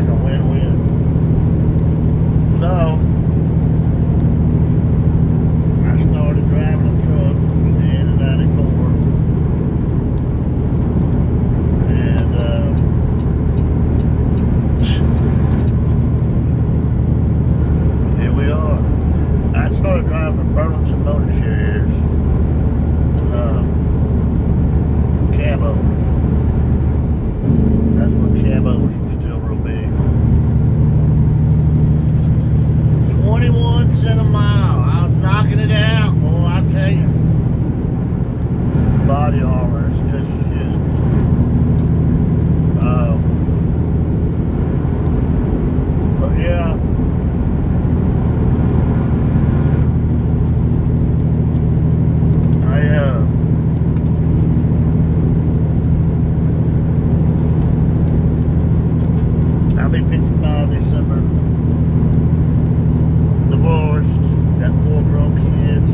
like a win-win. So I started driving a truck at the end of '94, and here we are. I started driving for Burlington Motor Carriers, cabos. That's when cabos were still real big. 21 cents a mile. I was knocking it out, boy, I tell you. Body armor is good shit. But yeah. I'll be 55 December. Divorced. Got 4 grown kids.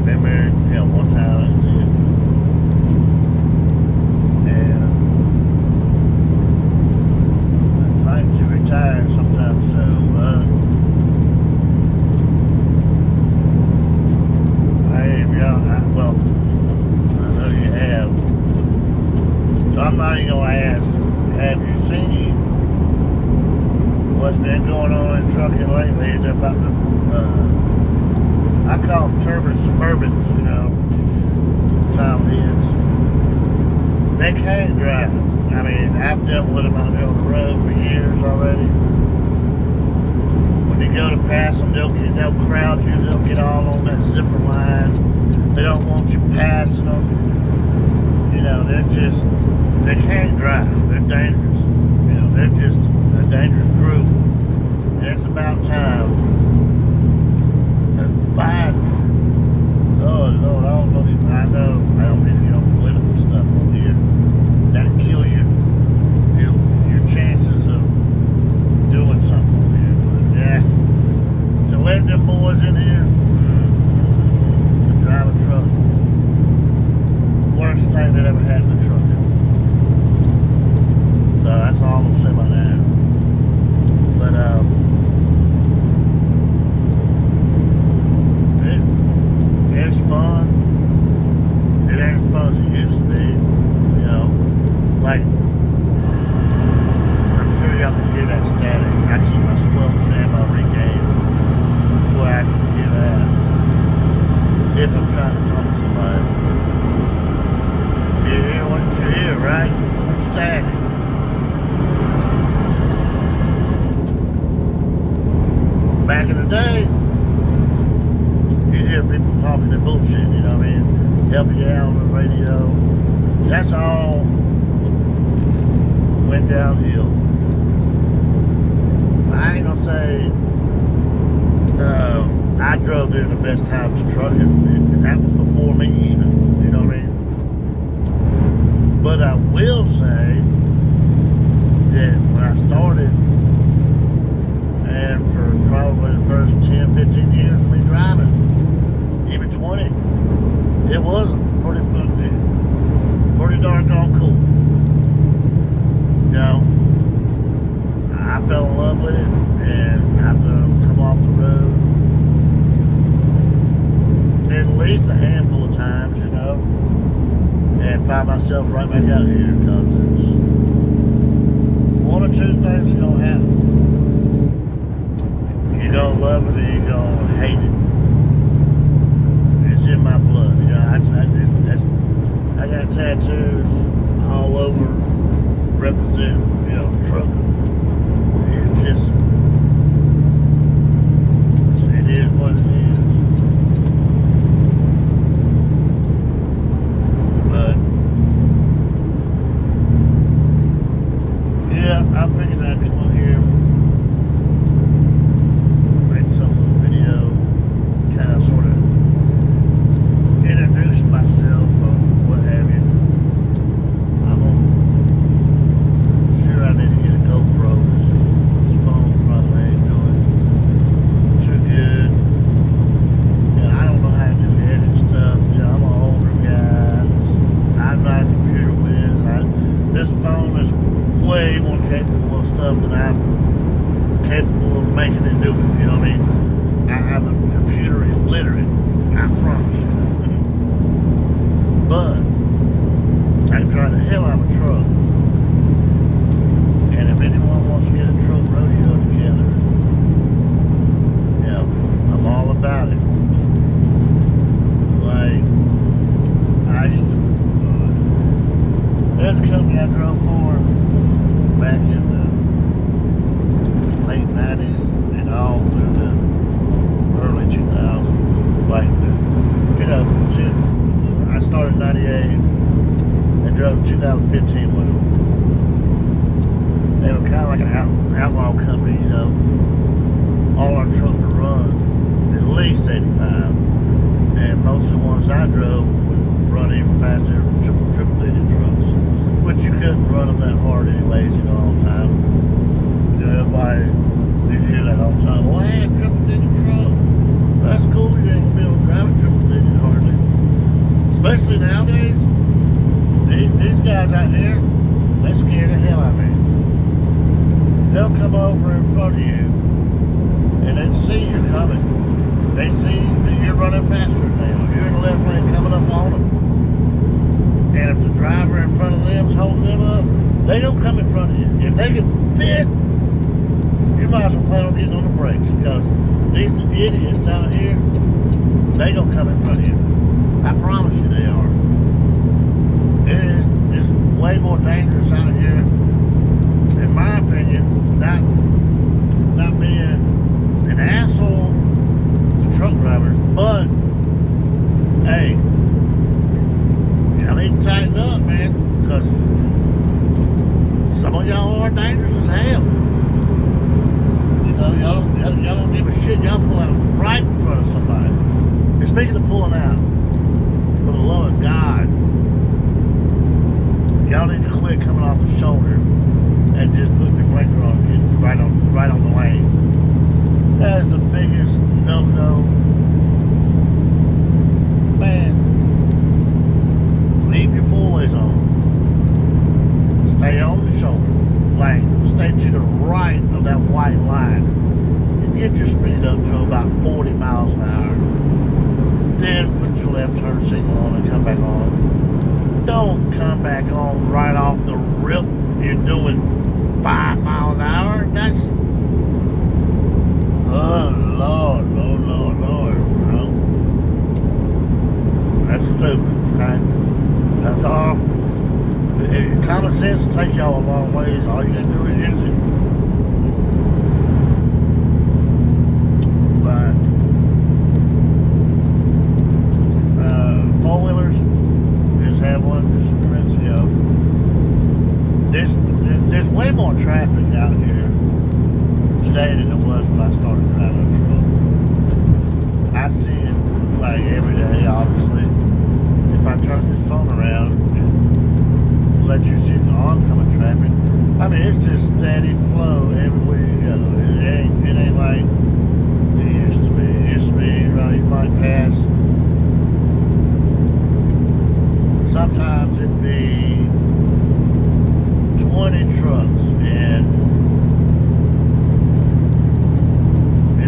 Been married, one time. That's it. And I'm planning to retire sometime soon, but well, I know you have. So I'm not even gonna ask, have you seen what's been going on in trucking lately? They're about to, I call them turbine Suburbans, tile heads. They can't drive. I mean, I've dealt with them out there on the road for years already. When you go to pass them, they'll crowd you, they'll get all on that zipper line. They don't want you passing them. They can't drive. They're dangerous. They're just a dangerous group. And it's about time that Biden, oh Lord, I don't know, I don't need to get on political stuff on here. That'll kill your chances of doing something on here. But yeah, to let them boys in here, to drive a truck, worst thing that ever happened to trucking. So that's all I'm gonna say about that. But it's fun. It ain't as fun as it used to be. Like, I'm sure y'all can hear that static. I keep my squelch and my regain to where I can hear that if I'm trying to talk to somebody. You hear what you hear, right? Static. Back in the day, you'd hear people talking and bullshit, you know what I mean? Help you out on the radio. That's all went downhill. I ain't gonna say I drove during the best times of trucking, and that was before me even, you know what I mean? But I will say that when I started, and for probably the first 10, 15 years of me driving, even 20, it was pretty fun to do. Pretty doggone cool. I fell in love with it, and I've come off the road at least a handful of times, and find myself right back out here because it's one or two things are gonna happen. You're gonna love it or you're gonna hate it. It's in my blood. I got tattoos all over represent, truck. It's just, it is what it is. But yeah, I figured I'd come on here, make some little video, kind of sort of introduce myself or what have you. I'm sure I need to get a GoPro stuff that I'm capable of making and doing. You know what I mean? I'm a computer illiterate. I promise you. But I can drive the hell out of a truck. And if anyone wants to get a truck rodeo together, yeah, I'm all about it. Like, I used to, there's a company I drove for back in the late 90s and all through the early 2000s. Like, I started in 98 and drove 2015 with them. They were kind of like an outlaw company, you know. All our trucks were run at least 85. And most of the ones I drove would run even faster, triple-digit trucks. But you couldn't run them that hard anyways, you know, all the time. You know, everybody, you hear that all the time. Well, I had a triple-digit truck. That's cool, you ain't gonna be able to drive a triple-digit hardly. Especially nowadays, these guys out here, they scare the hell out of me. They'll come over in front of you, and they see you're coming. They see that you're running faster than they are. You're in the left lane coming up on them. And if the driver in front of them's holding them up, they don't come in front of you. If they can fit, you might as well plan on getting on the brakes, because these idiots out here, they don't come in front of you. I promise you they are. It's way more dangerous out here, in my opinion, not being an asshole to truck drivers, but hey, y'all need to tighten up, man, because some of y'all are dangerous as hell. You know, y'all don't give a shit. Y'all pull out right in front of somebody. And speaking of pulling out, for the love of God, y'all need to quit coming off the shoulder and just put your blinker on, get right on the lane. That is the biggest no-no. Man, leave your four-ways on. Stay on the shoulder lane. Stay to the right of that white line. And get your speed up to about 40 miles an hour. Then put your left turn signal on and come back on. Don't come back on right off the rip. You're doing 5 miles an hour. That's, oh Lord, you know. That's stupid, okay? That's all. Common sense will take y'all a long ways. All you gotta do is use it. But four-wheelers, just had one just a few minutes ago. There's way more traffic out here today than there was when I started driving a truck. I see it like every day, obviously. If I turn this phone around and let you see the oncoming traffic, I mean, it's just steady flow everywhere you go. It ain't like it used to be. It used to be, you know, you might pass. Sometimes it'd be 20 trucks in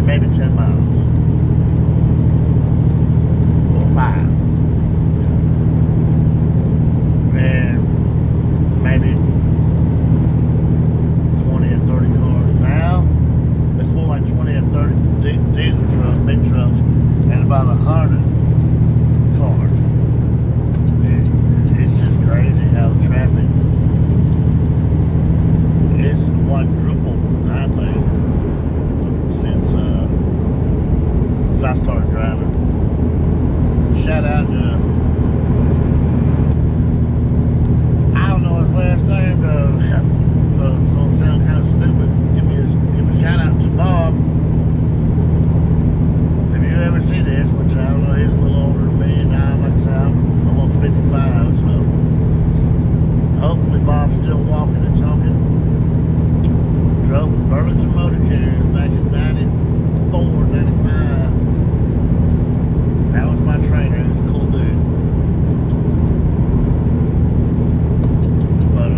maybe 10 miles. Or 5. And maybe 20 and 30 cars. Now, it's more like 20 and 30 diesel trucks, big trucks, and about 100 cars. It's just crazy how the traffic is quadrupled, I think, since I started driving. Shout out to, I don't know his last name though, so it sound kind of stupid. Give a shout out to Bob. If you ever see this, which I don't know, he's a little older than me, and like I said, I'm almost 55, so hopefully Bob's still walking and talking. Drove from Burlington Motor Carriers back in 94, 95. That was my trainer. He was a cool dude. But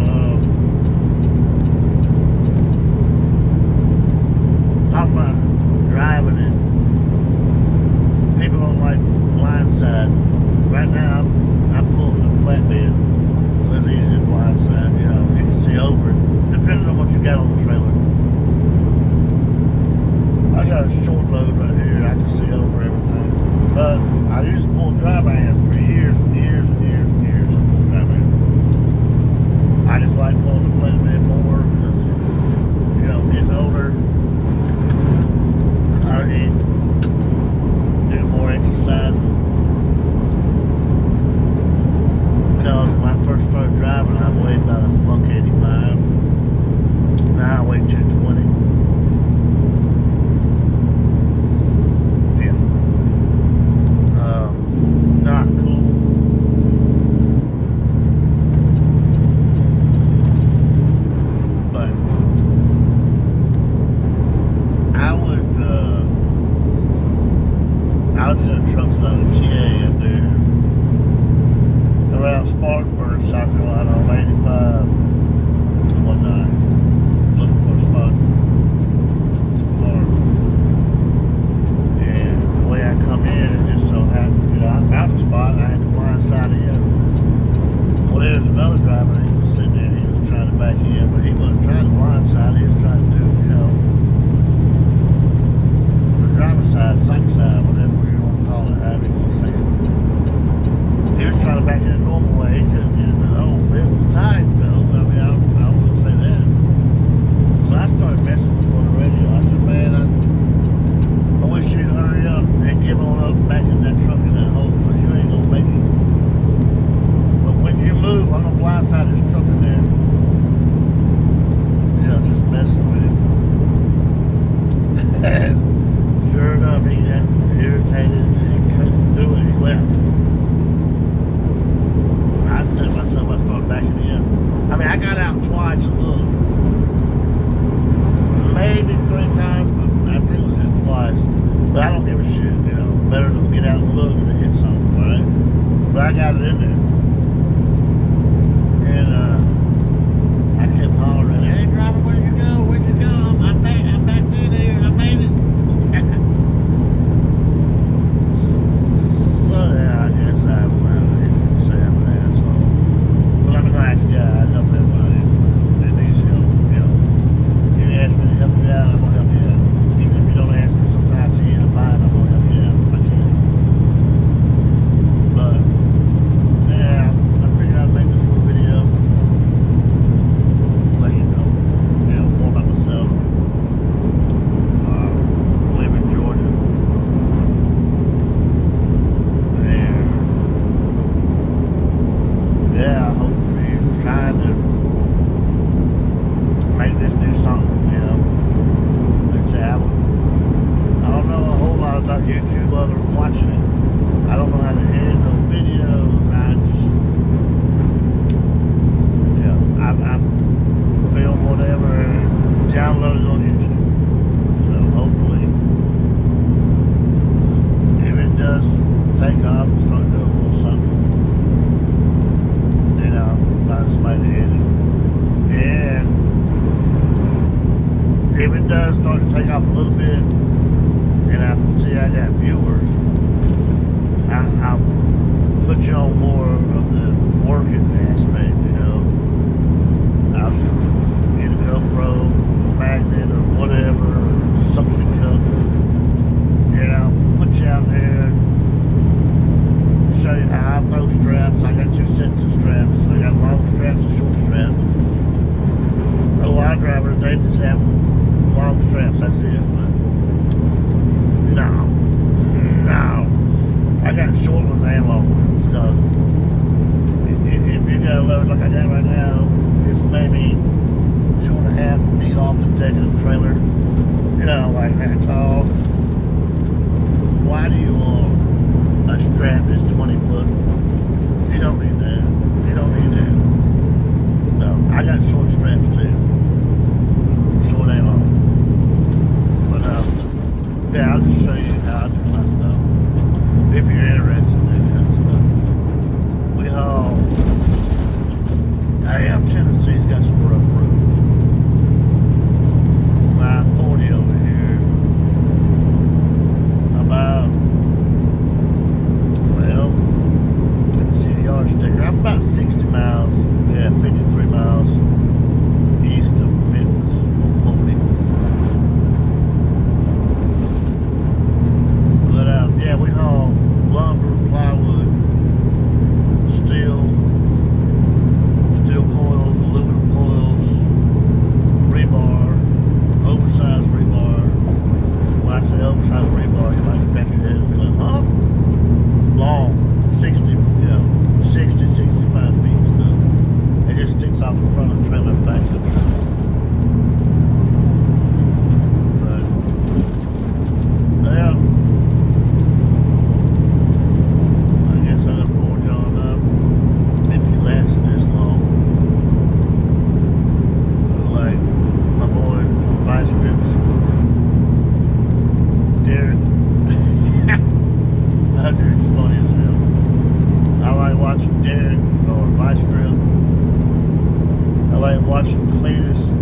driving, I weighed about a buck 85. Now I weigh 220. Yeah. Not cool. But I was in a truck stop in TA up there around Spartanburg, South Carolina on 85 one night, looking for a spot to park. And the way I come in, it just so happened, I found a spot and I had to blindside in. Well, there's another driver that was sitting there, he was trying to back in, but he wasn't trying to blindside, he was trying to do, the driver's side, second side, whatever you want to call it, however you want to say it. He was trying to back in a normal way, he couldn't get in the hole. It was tight, though. I mean, I will say that. So I started messing with him on the radio. I said, man, I wish you'd hurry up and give on up back in that truck in that hole, because you ain't going to make it. But when you move, I'm going to blindside this truck in there. Just messing with him. Sure enough, he got irritated and he couldn't do it. He left. So I said to myself, I started backing in. I mean, I got out twice and looked. Maybe 3 times, but I think it was just twice. But I don't give a shit, Better to get out and look than to hit something, right? But I got it in there. And I kept hollering, hey driver, where'd you go? Where'd you go? I'm back through there. I made it. So yeah, I guess I'm say I'm an asshole. But I'm a nice guy. I help everybody that needs help. If you ask me to help you out, I'm gonna help you out. Even if you don't ask me, sometimes see you in a bind, I'm gonna help you out if I can. But yeah, I figured I'd make this little video, let you know, more about myself. Live in Georgia. And yeah, I hope to be trying to make this do something, Like I say, I don't know a whole lot about YouTube other than watching it. I don't know how to edit no videos. I film whatever and download it on YouTube. So hopefully, if it does take off and start doing a little something, then I'll find somebody to edit. And if it does start to take off a little bit, and I see I got viewers, I'll put you on more of the working aspect, I'll get a GoPro, magnet, or whatever, suction cup, put you out there, show you how I throw straps. I got 2 sets of straps. I got long straps and short straps. A lot of drivers, they just have long straps, that's it. But no. I got short ones and long ones, because if you got a load like I got right now, it's maybe 2.5 feet off the deck of the trailer, like that tall. Why do you want a strap that's 20 foot? You don't need that. So I got short straps too, short and long. But yeah, I'll just show you how I do my stuff if you're interested in that kind of stuff. We haul. Tennessee's got some rough roads. 940 over here. About, well, let me see the yard sticker. I'm about 60 miles watching Cletus